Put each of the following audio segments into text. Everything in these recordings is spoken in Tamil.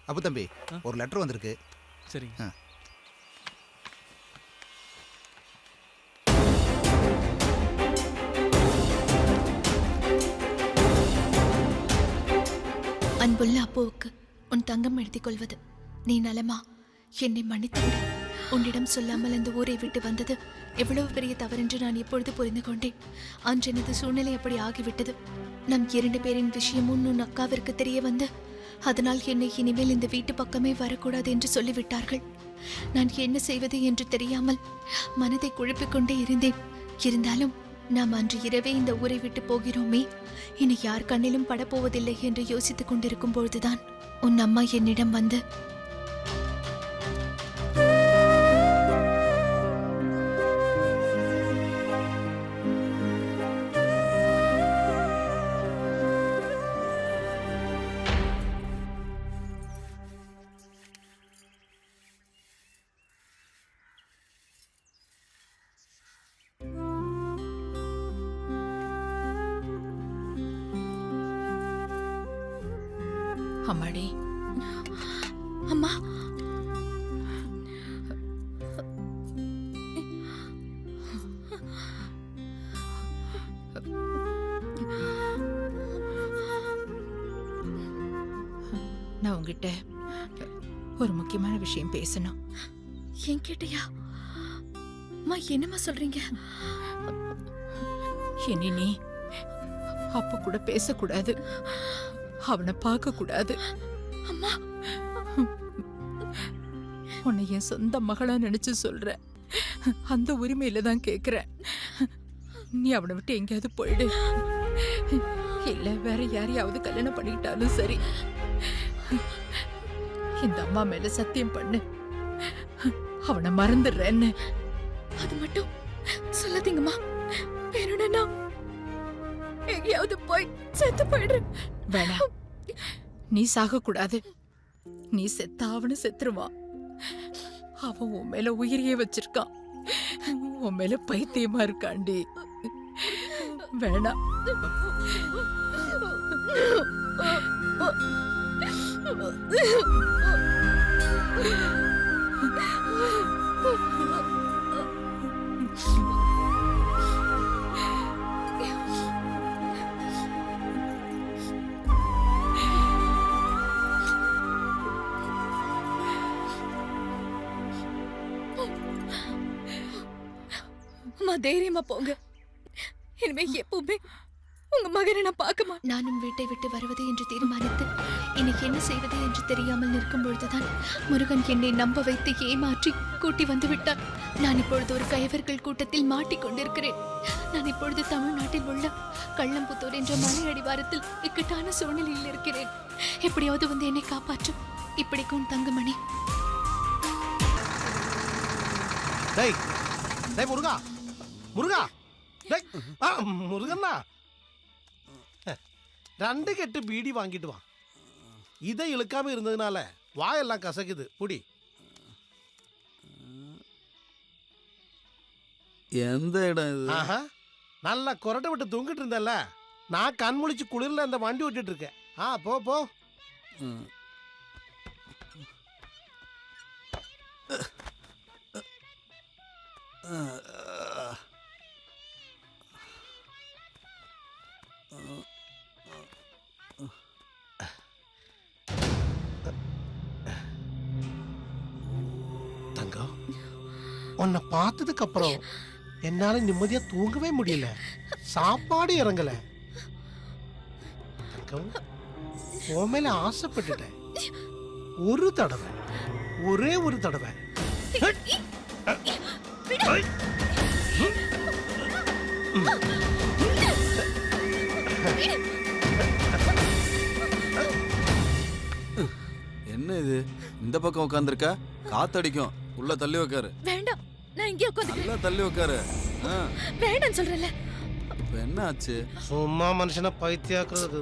அப்பு தம்பி ஒரு லெட்டர் வந்திருக்கு. சரி. அன்புள்ள அப்புவுக்கு உன் தங்கம் எழுதி கொள்வது. நீ நலமா? என்னை மன்னித்துவிடு. உன்னிடம் சொல்லாமல் அந்த ஊரை விட்டு வந்தது எவ்வளவு பெரிய தவறென்று நான் இப்பொழுது புரிந்து கொண்டேன். அன்று எனது சூழ்நிலை அப்படி ஆகிவிட்டது. நம் 2 பேரின் விஷயமும் உன் அக்காவிற்கு தெரிய வந்து அதனால் என்னை இனிமேல் இந்த வீட்டு பக்கமே வரக்கூடாது என்று சொல்லிவிட்டார்கள். நான் என்ன செய்வது என்று தெரியாமல் மனதை குழப்பிக் கொண்டே இருந்தேன். இருந்தாலும் நாம் அன்று இரவே இந்த ஊரை விட்டு போகிறோமே, இனி யார் கண்ணிலும் படப்போவதில்லை என்று யோசித்துக் கொண்டிருக்கும் பொழுதுதான் உன் அம்மா என்னிடம் வந்து, அம்மாடி, அம்மா நான் உங்ககிட்ட ஒரு முக்கியமான விஷயம் பேசணும். என்கிட்டயா? அம்மா என்னம்மா சொல்றீங்க? இனி நீ அப்ப கூட பேசக்கூடாது, அவனை பார்க்க கூடாது. அம்மா, உன்னை என் சொந்த மகளா நினைச்சு சொல்ற. அந்த உரிமையில தான் கேக்குறேன். நீ அவனை விட்டு எங்கேயாவது போயிடு, இல்ல வேற யாரையாவது கல்யாணம் பண்ணிக்கிட்டாலும் சரி. இந்த அம்மா மேல சத்தியம் பண்ணு, அவனை மறந்துடுறேன்னு. அது மட்டும் சொல்லாதீங்கம்மா. வேணும்னா எங்கேயாவது போய் செத்து போயிடுறேன். வேணாம், நீ சாக கூடாது. நீ செத்த அவனு செத்துருவான். அவன் உன் மேல உயிரியே வச்சிருக்கான். உன் மேல பைத்தியமா இருக்காண்டி. வேணாம். அம்மா தைரியமா போங்க. இனிமே எப்பவுமே உங்க மகனை நான் பார்க்கமா. நானும் வீட்டை விட்டு வருவது என்று தீர்மானித்து எனக்கு என்ன செய்வது என்று தெரியாமல் நிற்கும் பொழுதுதான் முருகன் என்னை நம்ப வைத்து ஏமாற்றி கூட்டி வந்து விட்டார். நான் இப்பொழுது ஒரு கயவர்கள் கூட்டத்தில் மாட்டிக்கொண்டிருக்கிறேன். நான் இப்பொழுது தமிழ்நாட்டில் உள்ள கள்ளம்புத்தூர் என்ற மலை அடிவாரத்தில் இக்கட்டான சூழ்நிலையில் இருக்கிறேன். எப்படியாவது வந்து என்னை காப்பாற்றும். இப்படிக்கும் தங்கமணி. முருகா, முருகா, முருகண்ணா, 2 கெட்டு பீடி வாங்கிட்டு வா. இதை இழுக்காம இருந்ததுனால வாயெல்லாம் கசக்குது. புடி. எந்த இடம் இது? நல்லா கொரட்டை விட்டு தூங்கிட்டு இருந்தல, நான் கண் முழிச்சு குளிர்ல அந்த வண்டி விட்டுட்டு இருக்கேன். போ போ. தங்கம், உன்னை பார்த்ததுக்கு அப்புறம் என்னால நிம்மதியா தூங்கவே முடியல. சாப்பாடு இறங்கல. தங்கம், உன் மேல ஆசைப்பட்டுட்டேன். ஒரு தடவை, ஒரே ஒரு தடவை. என்ன இது? இந்த பக்கம் உட்காந்துருக்கா? காத்தடிக்கும், உள்ள தள்ளி உட்காரு. வேண்டாம், நான் இங்கே உட்காந்து. நல்லா தள்ளி உட்காரு. வேண்டாம் சொல்றல. இப்ப என்ன ஆச்சு? சும்மா மனுஷனை பைத்தியாக்குறது.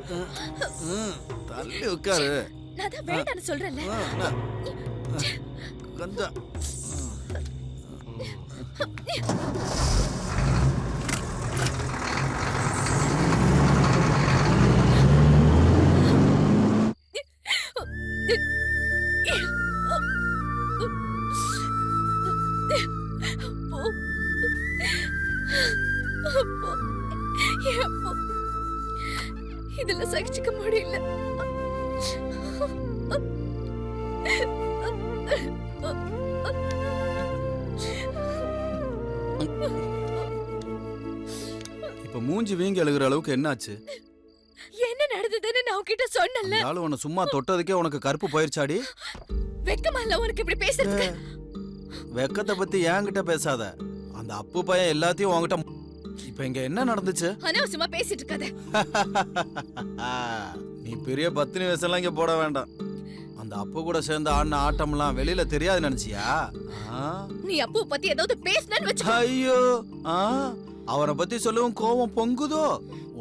தள்ளி உட்காரு. நான் தான் வேண்டாம்னு சொல்றல. கொஞ்சம் இதெல்லாம் சகிச்சுக்க முடியல. இப்ப மூஞ்சி வீங்கி எழுகிற அளவுக்கு என்னாச்சு? என்ன நடந்ததுன்னு நான் உன்கிட்ட சொன்னல. ஆளு உன்னை சும்மா தொட்டதுக்கே உனக்கு கருப்பு போயிருச்சாடி? வெக்கமா இல்ல உனக்கு இப்படி பேசுறதுக்கு? வெக்கத்தை பத்தி என்கிட்ட பேசாத. அந்த அப்பு பையன் எல்லாத்தையும் உன்கிட்ட. இப்ப இங்க என்ன நடந்துச்சு? அனாவசியமா பேசிட்டு இருக்காத. நீ பெரிய பத்தினி வேஷம்லாம் இங்க போட வேண்டாம். அந்த அப்பு கூட சேர்ந்து ஆடின ஆட்டம்லாம் வெளியில தெரியாது நினைச்சியா? நீ அப்பு பத்தி ஏதாவது பேசினன்னு வெச்சுக்கோ. ஐயோ, அவரை பத்தி சொல்லவும் கோவம் பொங்குதோ?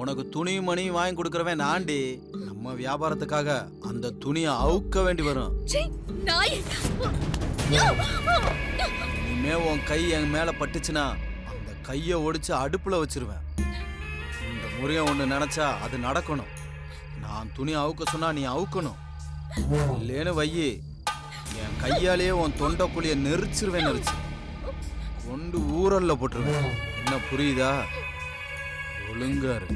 உனக்கு துணி மணி வாங்கி கொடுக்கறவன் நாண்டி. நம்ம வியாபாரத்துக்காக அந்த துணியை அவுக்க வேண்டி வரும். இனிமே உன் கை என் மேல பட்டுச்சுன்னா அந்த கைய ஒடிச்சு அடுப்புல வச்சிருவேன். இந்த முறைய ஒண்ணு நினைச்சா அது நடக்கணும். நான் துணி அவுக்க சொன்னா நீ அவுக்கணும். இல்லேன்னு வையி, என் கையாலேயே உன் தொண்டை குழிய நெரிச்சிருவேன். நெரிச்சு கொண்டு ஊரல்ல போட்டுருவேன். என்ன புரியுதா? ஒழுங்கா இரு.